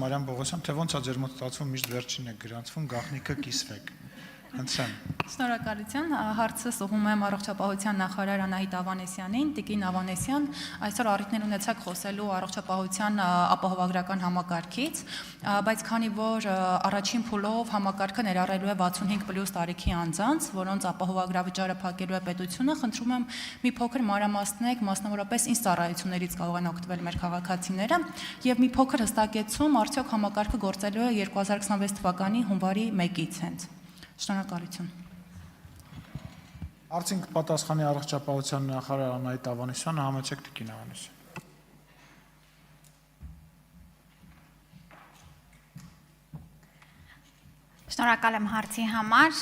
Մարիամ Բողոսյան, թե ոնց է ձեր մոտ ստացվում միշտ վերջին է գրանցվում, գաղտնիքը կիսվեք։ Շնորհակալություն, հարցս ուղղում եմ առողջապահության նախարար Անահիտ Ավանեսյանին, Տիկին Ավանեսյան, այսօր առիթներ ունեցաք խոսելու առողջապահության ապահովագրական համակարգից, բայց քանի որ առաջին փուլով համակարգը ներառելու է 65+ տարիքի անձանց, որոնց ապահովագրավճարը փակելու է պետությունը, խնդրում եմ մի փոքր մանրամասնեք, մասնավորապես ինչ ծառայություններից կարող են օգտվել մեր քաղաքացիները, եւ մի փոքր հստակեցում, արդյոք համակարգը գործելու է 2026 թվականի հունվարի 1-ից հենց։ Շնորհակալություն։ Արդյունք պատասխանի առողջապահության նախարար Անահիտ Ավանեսյանը, համեցեք Տիկին Ավանեսյան։ Շնորհակալ եմ հարցի համար։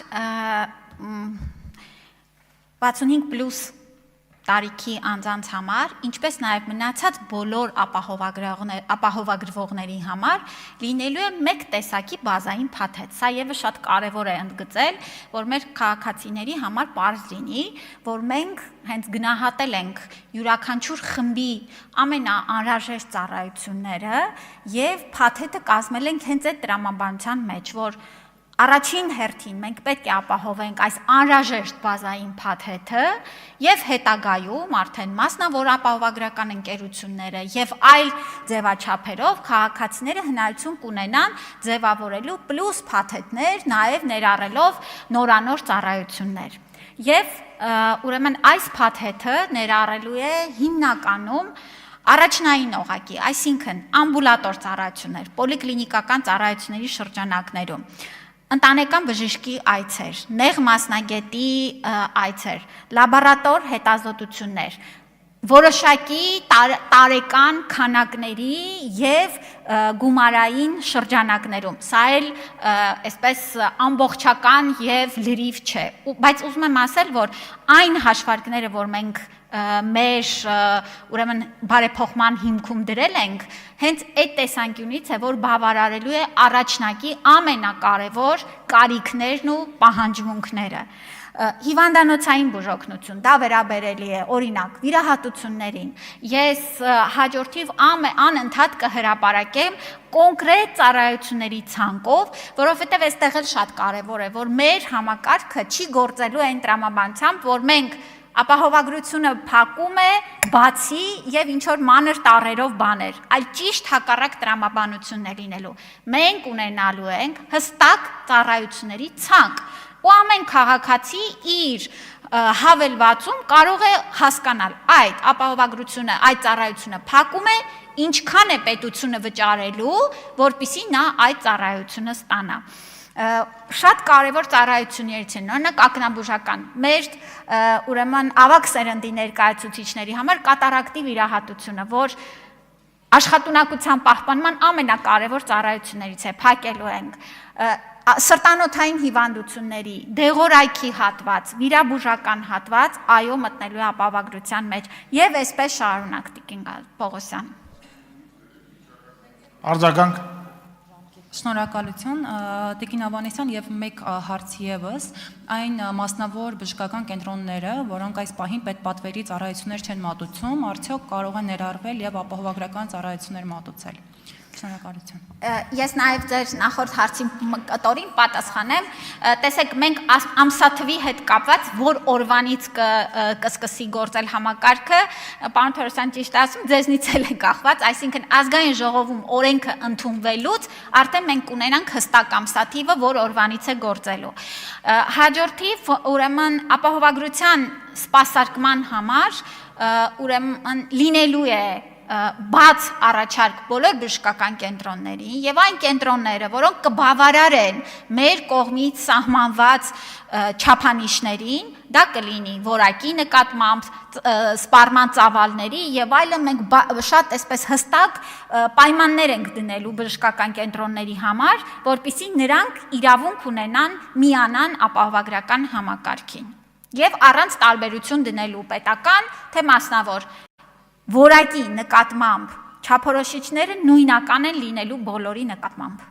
65+ տարիքի անձանց համար, ինչպես նաև մնացած բոլոր ապահովագրվողների համար լինելու է մեկ տեսակի բազային փաթեթ։ Սա ևս շատ կարևոր է ընդգծել, որ մեր քաղաքացիների համար պարզ լինի, որ մենք հենց գնահատել ենք յուրաքանչյուր խմբի ամենաանհրաժեշտ ծառայությունները եւ փաթեթը կազմել ենք հենց այդ տրամաբանության մեջ, որ առաջին հերթին մենք պետք է ապահովենք այս անհրաժեշտ բազային փաթեթը եւ հետագայում արդեն մասնավոր ապահովագրական ընկերությունները եւ այլ ձևաչափերով քաղաքացիները հնարավորություն կունենան ձևավորելու պլյուս փաթեթներ, նաեւ ներառելով նորանոր ծառայություններ։ Եվ ուրեմն այս փաթեթը ներառելու է հիմնականում առաջնային օղակի, այսինքն ամբուլատոր ծառայություններ, պոլիկլինիկական ծառայությունների շրջանակներում, ընտանեկան բժշկի այցեր, նեղ մասնագետի այցեր, լաբորատոր հետազոտություններ, որոշակի տարեկան քանակների եւ գումարային շրջանակներում։ Սա էլ այսպես ամբողջական եւ լրիվ չէ, բայց ուզում եմ ասել, որ այն հաշվարկները, որ մենք մեր ուրեմն բարեփոխման հիմքում դրել ենք, հենց այդ տեսանկյունից է, որ բավարարելու է առաջնակի ամենակարևոր կարիքներն ու պահանջմունքները։ Հիվանդանոցային բուժօգնություն, դա վերաբերելի է օրինակ վիրահատություններին։ Ես հաջորդիվ անընդհատ կհրապարակեմ կոնկրետ ծառայությունների ցանկով, որովհետև այստեղ էլ շատ կարևոր է, որ մեր համակարգը չի գործելու այն տրամաբանությամբ, որ մենք ապահովագրությունը փակում է, բացի եւ ինչ որ մանր տառերով բաներ, այլ ճիշտ հակառակ տրամաբանությունն է լինելու։ Մենք ունենալու ենք հստակ ծառայությունների ցանկ, ու ամեն քաղաքացի իր հավելվածում կարող է հասկանալ այդ ապահովագրությունը, այդ ծառայությունը փակում է, ինչքան է պետությունը վճարելու, որպեսզի նա այդ ծառայությունը ստանա։ Շատ կարևոր ծառայություններից են, օրինակ ակնաբուժական, մեր ուրեմն ավագ սերնդի ներկայացուցիչների համար կատարակտի վիրահատությունը, որ աշխատունակության պահպանման ամենակարևոր ծառայություններից է, փակելու ենք, սրտանոթային հիվանդությունների, դեղորայքի հատված, վիրաբուժական հատված, այո, մտնելու է ապահովագրության մեջ եւ այսպես շարունակ Տիկին Պողոսյան։ Արձագանք։ Շնորհակալություն, Տիկին Ավանեսյան, եւ մեկ հարց եւս, այն մասնավոր բժշկական կենտրոնները, որոնք այս պահին պետպատվերի ծառայություններ չեն մատուցում, արդյոք կարող են ներառվել եւ ապահովագրական ծառայություններ մատուցել։ Շնորհակալություն։ Ես նաև ձեր նախորդ հարցի կտորին պատասխանեմ, տեսեք, մենք ամսաթվի հետ կապված, որ օրվանից կսկսի գործել համակարգը, պարոն Թորոսյան ճիշտ ասում, ձեզնից էլ է կախված, այսինքն ազգային ժողովում օրենքը ընդունվելուց արդեն մենք կունենանք հստակ ամսաթիվը, որ օրվանից է գործելու։ Հաջորդիվ, ուրեմն ապահովագրության սպասարկման համար, ուրեմն լինելու է բաց առաջարկ բոլոր բժշկական կենտրոններին եւ այն կենտրոնները, որոնք կբավարարեն մեր կողմից սահմանված չափանիշներին, դա կլինի որակի նկատմամբ, սպառման ծավալների եւ այլն, մենք շատ այսպես հստակ պայմաններ ենք դնելու բժշկական կենտրոնների համար, որպեսզի նրանք իրավունք ունենան միանան ապահովագրական համակարգին եւ առանց տարբերություն դնելու պետական թե մասնավոր որակի նկատմամբ չափորոշիչները նույնական են լինելու բոլորի նկատմամբ։